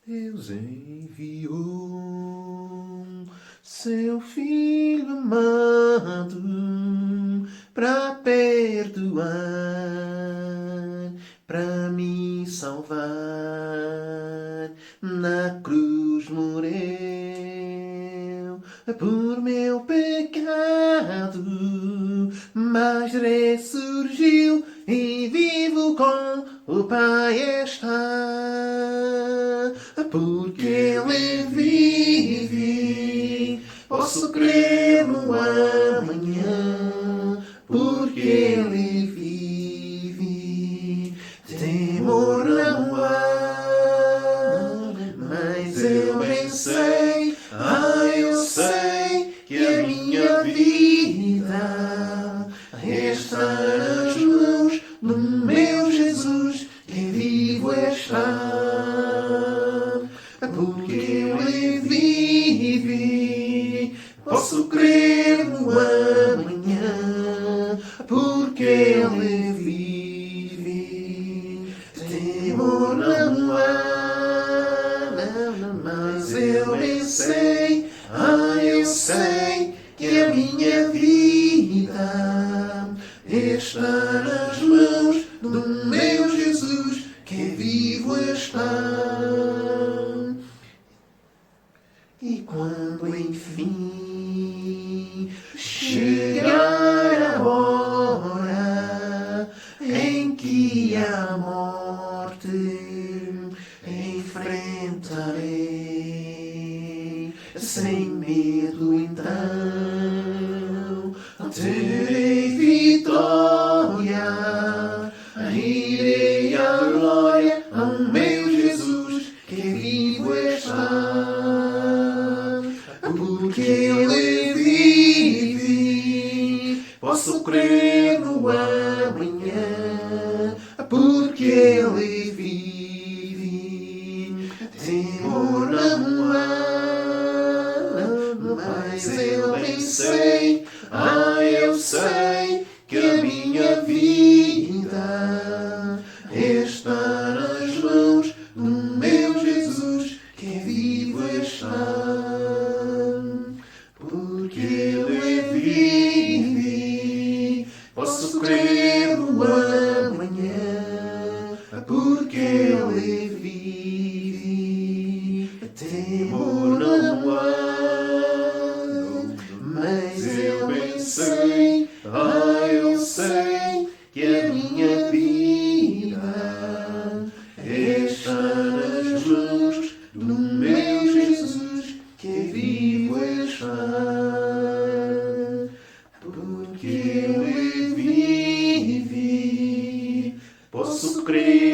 Deus enviou seu Filho amado para perdoar, para me salvar. Na cruz morreu por meu pecado, mas ressurgiu e vivo com o Pai está. Porque Ele vive, posso crer no amanhã. Porque Ele vive, temor não há. Mas eu bem sei, eu sei que a minha vida está nas mãos do meu Jesus, que vivo está. Porque Ele vive, posso crer no amanhã. Porque Ele vive, temor não há. Mas eu bem sei, eu sei que a minha vida está nas mãos do meu Jesus, que vivo está. E quando enfim chegar a hora em que a morte enfrentarei, sem medo então terei vitória, irei à glória ao meu Jesus, que vivo está. Porque Ele vive, posso crer no amanhã. Porque Ele vive, temor não há. Mas eu bem sei, eu sei que a minha vida está nas mãos do meu Jesus, que vivo está. Porque Ele vive, posso crer no amanhã. Porque Ele vive, temor não há. Mas eu bem sei, eu sei que a minha vida está nas mãos do meu Jesus, que vivo está. Porque Ele vive, posso crer